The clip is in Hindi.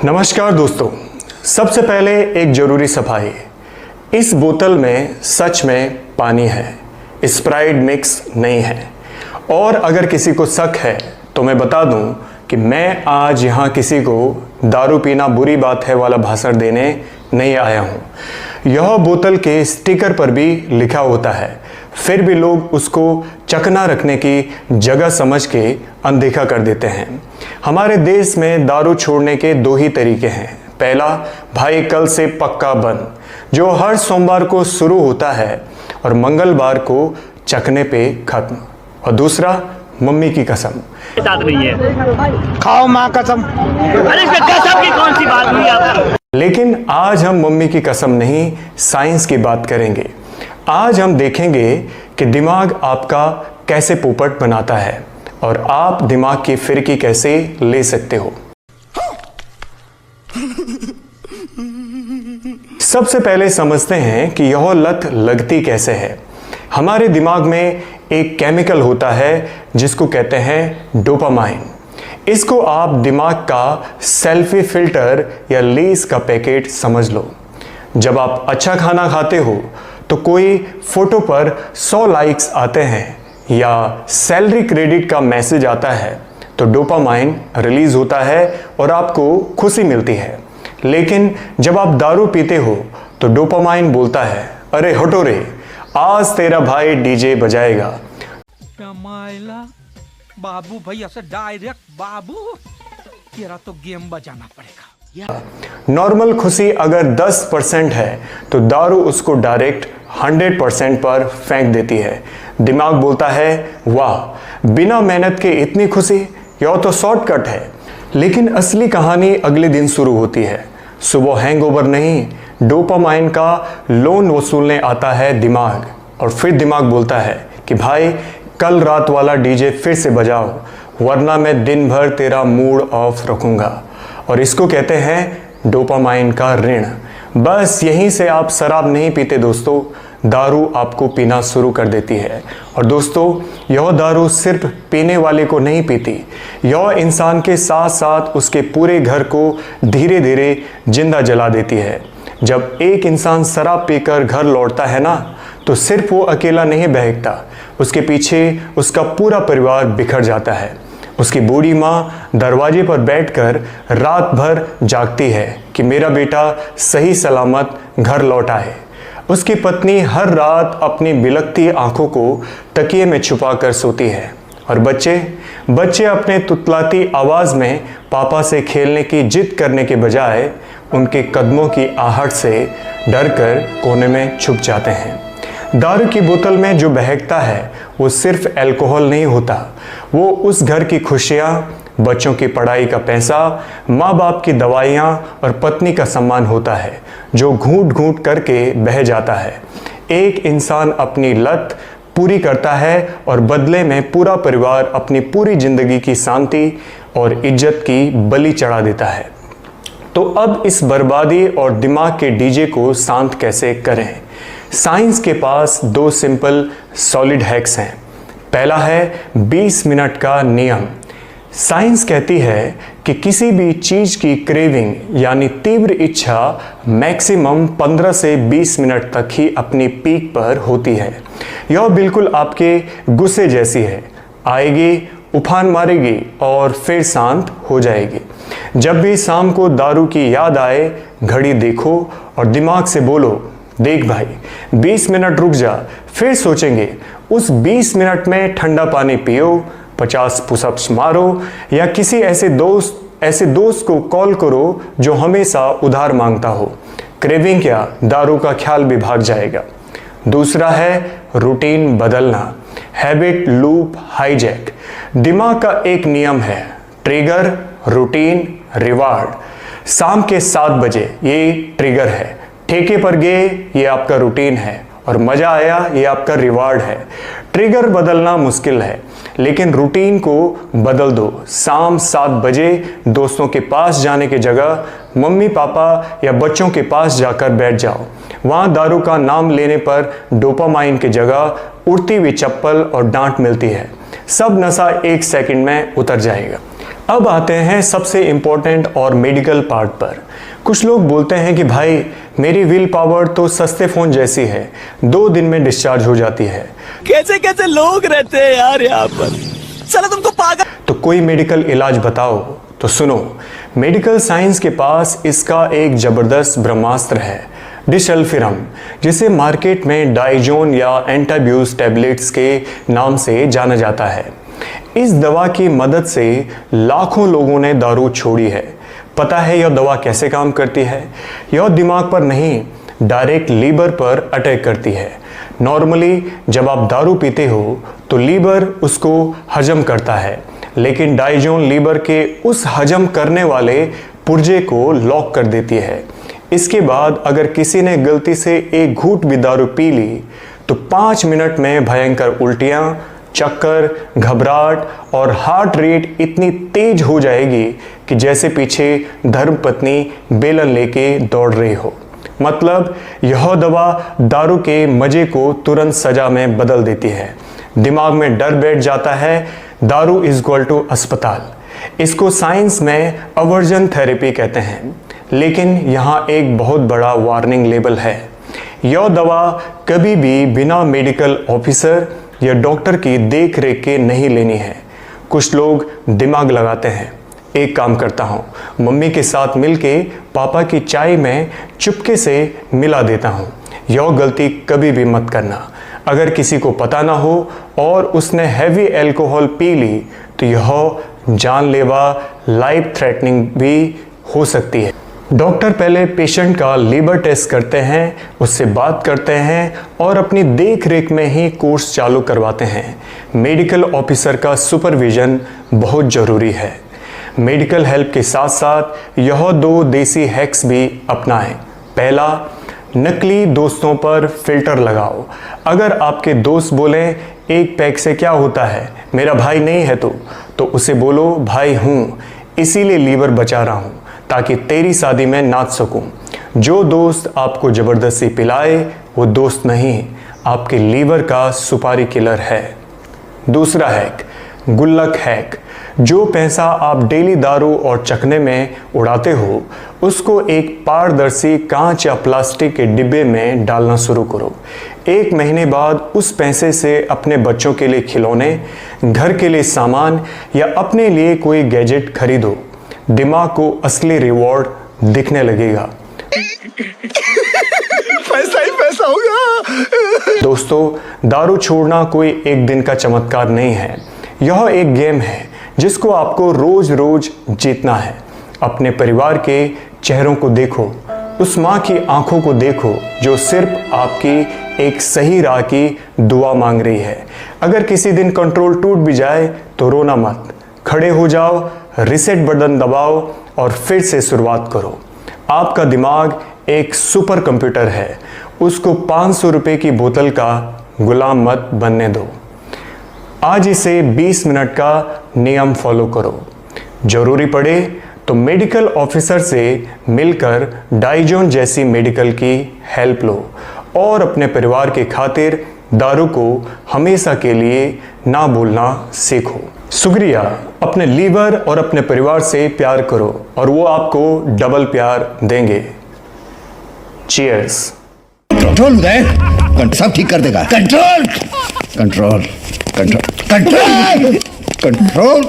नमस्कार दोस्तों, सबसे पहले एक जरूरी सफाई। इस बोतल में सच में पानी है, स्प्राइट मिक्स नहीं है। और अगर किसी को शक है तो मैं बता दूं कि मैं आज यहाँ किसी को दारू पीना बुरी बात है वाला भाषण देने नहीं आया हूँ। यह बोतल के स्टिकर पर भी लिखा होता है, फिर भी लोग उसको चकना रखने की जगह समझ के अनदेखा कर देते हैं। हमारे देश में दारू छोड़ने के दो ही तरीके हैं। पहला, भाई कल से पक्का बंद, जो हर सोमवार को शुरू होता है और मंगलवार को चकने पे खत्म। और दूसरा, मम्मी की कसम। नहीं है, खाओ माँ कसम। अरे इसमें कसम की कौन सी बात हुई आपको? लेकिन आज हम मम्मी की कसम नहीं, साइंस की बात करेंगे। आज हम देखेंगे कि दिमाग आपका कैसे पोपट बनाता है और आप दिमाग की फिरकी कैसे ले सकते हो। सबसे पहले समझते हैं कि यह लत लगती कैसे है। हमारे दिमाग में एक केमिकल होता है जिसको कहते हैं डोपामाइन। इसको आप दिमाग का सेल्फी फिल्टर या लेस का पैकेट समझ लो। जब आप अच्छा खाना खाते हो तो कोई फोटो पर 100 लाइक्स आते हैं या सैलरी क्रेडिट का मैसेज आता है तो डोपामाइन रिलीज होता है और आपको खुशी मिलती है। लेकिन जब आप दारू पीते हो तो डोपामाइन बोलता है, अरे हटो रे, आज तेरा भाई डीजे बजाएगा। बाबू भैया से डायरेक्ट बाबू, तेरा तो गेम बजाना पड़ेगा। नॉर्मल खुशी अगर 10% है तो दारू उसको डायरेक्ट 100% पर फेंक देती है। दिमाग बोलता है, वाह, बिना मेहनत के इतनी खुशी, यह तो शॉर्टकट है। लेकिन असली कहानी अगले दिन शुरू होती है। सुबह हैंगओवर नहीं, डोपामाइन का लोन वसूलने आता है दिमाग। और फिर दिमाग बोलता है कि भाई कल रात वाला डीजे फिर से बजाओ, वरना मैं दिन भर तेरा मूड ऑफ रखूंगा। और इसको कहते हैं डोपामाइन का ऋण। बस यहीं से आप शराब नहीं पीते दोस्तों, दारू आपको पीना शुरू कर देती है। और दोस्तों, यह दारू सिर्फ पीने वाले को नहीं पीती, यह इंसान के साथ साथ उसके पूरे घर को धीरे धीरे जिंदा जला देती है। जब एक इंसान शराब पीकर घर लौटता है ना, तो सिर्फ वो अकेला नहीं बहकता, उसके पीछे उसका पूरा परिवार बिखर जाता है। उसकी बूढ़ी माँ दरवाजे पर बैठकर रात भर जागती है कि मेरा बेटा सही सलामत घर लौटा है। उसकी पत्नी हर रात अपनी बिलखती आंखों को तकिए में छुपा कर सोती है। और बच्चे अपने तुतलाती आवाज़ में पापा से खेलने की जिद करने के बजाय उनके कदमों की आहट से डरकर कोने में छुप जाते हैं। दारू की बोतल में जो बहकता है वो सिर्फ अल्कोहल नहीं होता, वो उस घर की खुशियाँ, बच्चों की पढ़ाई का पैसा, माँ बाप की दवाइयाँ और पत्नी का सम्मान होता है, जो घूंट घूंट करके बह जाता है। एक इंसान अपनी लत पूरी करता है और बदले में पूरा परिवार अपनी पूरी जिंदगी की शांति और इज्जत की बलि चढ़ा देता है। तो अब इस बर्बादी और दिमाग के डीजे को शांत कैसे करें? साइंस के पास दो सिंपल सॉलिड हैक्स हैं। पहला है 20 मिनट का नियम। साइंस कहती है कि किसी भी चीज़ की क्रेविंग यानी तीव्र इच्छा मैक्सिमम 15 से 20 मिनट तक ही अपनी पीक पर होती है। यह बिल्कुल आपके गुस्से जैसी है, आएगी, उफान मारेगी और फिर शांत हो जाएगी। जब भी शाम को दारू की याद आए, घड़ी देखो और दिमाग से बोलो, देख भाई 20 मिनट रुक जा, फिर सोचेंगे। उस 20 मिनट में ठंडा पानी पियो, 50 पुशअप्स मारो या किसी ऐसे दोस्त को कॉल करो जो हमेशा उधार मांगता हो। क्रेविंग क्या, दारू का ख्याल भी भाग जाएगा। दूसरा है रूटीन बदलना, हैबिट लूप हाईजैक। दिमाग का एक नियम है, ट्रिगर, रूटीन, रिवार्ड। शाम के 7 बजे ये ट्रिगर है, ठेके पर गए ये आपका रूटीन है और मज़ा आया ये आपका रिवार्ड है। ट्रिगर बदलना मुश्किल है, लेकिन रूटीन को बदल दो। शाम 7 बजे दोस्तों के पास जाने की जगह मम्मी पापा या बच्चों के पास जाकर बैठ जाओ। वहाँ दारू का नाम लेने पर डोपामाइन की जगह उड़ती हुई चप्पल और डांट मिलती है। सब नशा 1 सेकंड में उतर जाएगा। अब आते हैं सबसे इंपॉर्टेंट और मेडिकल पार्ट पर। कुछ लोग बोलते हैं कि भाई मेरी विल पावर तो सस्ते फोन जैसी है, 2 दिन में डिस्चार्ज हो जाती है। कैसे कैसे लोग रहते हैं यार यहाँ पर, साला तुमको पागल। तो कोई मेडिकल इलाज बताओ। तो सुनो, मेडिकल साइंस के पास इसका एक जबरदस्त ब्रह्मास्त्र है, डिसल्फिरम, जिसे मार्केट में डाइजोन या एंटाब्यूज टैबलेट्स के नाम से जाना जाता है। इस दवा की मदद से लाखों लोगों ने दारू छोड़ी है। पता है यह दवा कैसे काम करती है? यह दिमाग पर नहीं, डायरेक्ट लीवर पर अटैक करती है। नॉर्मली जब आप दारू पीते हो तो लीवर उसको हजम करता है, लेकिन डाइजोन लीवर के उस हजम करने वाले पुर्जे को लॉक कर देती है। इसके बाद अगर किसी ने गलती से एक घूंट भी दारू पी ली तो 5 मिनट में भयंकर उल्टियां, चक्कर, घबराहट और हार्ट रेट इतनी तेज हो जाएगी कि जैसे पीछे धर्मपत्नी बेलन लेके दौड़ रही हो। मतलब यह दवा दारू के मजे को तुरंत सजा में बदल देती है। दिमाग में डर बैठ जाता है, दारू इज इक्वल टू अस्पताल। इसको साइंस में अवर्जन थेरेपी कहते हैं। लेकिन यहाँ एक बहुत बड़ा वार्निंग लेबल है, यह दवा कभी भी बिना मेडिकल ऑफिसर या डॉक्टर की देख रेख के नहीं लेनी है। कुछ लोग दिमाग लगाते हैं। एक काम करता हूँ, मम्मी के साथ मिलके पापा की चाय में चुपके से मिला देता हूँ। यह गलती कभी भी मत करना। अगर किसी को पता ना हो और उसने हैवी अल्कोहल पी ली तो यह जानलेवा, लाइफ थ्रेटनिंग भी हो सकती है। डॉक्टर पहले पेशेंट का लीवर टेस्ट करते हैं, उससे बात करते हैं और अपनी देख रेख में ही कोर्स चालू करवाते हैं। मेडिकल ऑफिसर का सुपरविजन बहुत ज़रूरी है। मेडिकल हेल्प के साथ साथ यह 2 देसी हैक्स भी अपनाएं। पहला, नकली दोस्तों पर फिल्टर लगाओ। अगर आपके दोस्त बोलें एक पैक से क्या होता है, मेरा भाई नहीं है तो उसे बोलो भाई हूँ, इसीलिए लीवर बचा रहा हूँ ताकि तेरी शादी में नाच सकूं। जो दोस्त आपको ज़बरदस्ती पिलाए वो दोस्त नहीं, आपके लीवर का सुपारी किलर है। दूसरा हैक, गुल्लक हैक। जो पैसा आप डेली दारू और चखने में उड़ाते हो उसको एक पारदर्शी कांच या प्लास्टिक के डिब्बे में डालना शुरू करो। 1 महीने बाद उस पैसे से अपने बच्चों के लिए खिलौने, घर के लिए सामान या अपने लिए कोई गैजेट खरीदो। दिमाग को असली रिवॉर्ड दिखने लगेगा। पैसा ही पैसा होगा। दोस्तों, दारू छोड़ना कोई एक दिन का चमत्कार नहीं है। यह एक गेम है जिसको आपको रोज रोज जीतना है। अपने परिवार के चेहरों को देखो, उस माँ की आंखों को देखो जो सिर्फ आपकी एक सही राह की दुआ मांग रही है। अगर किसी दिन कंट्रोल टूट भी जाए तो रोना मत, खड़े हो जाओ, रीसेट बटन दबाओ और फिर से शुरुआत करो। आपका दिमाग एक सुपर कंप्यूटर है, उसको 500 रुपए की बोतल का गुलाम मत बनने दो। आज इसे 20 मिनट का नियम फॉलो करो। जरूरी पड़े तो मेडिकल ऑफिसर से मिलकर डाइजोन जैसी मेडिकल की हेल्प लो और अपने परिवार के खातिर दारू को हमेशा के लिए ना बोलना सीखो। शुक्रिया। अपने लीवर और अपने परिवार से प्यार करो और वो आपको डबल प्यार देंगे। चीयर्स। कंट्रोल उदय, सब ठीक कर देगा। Control control control control control.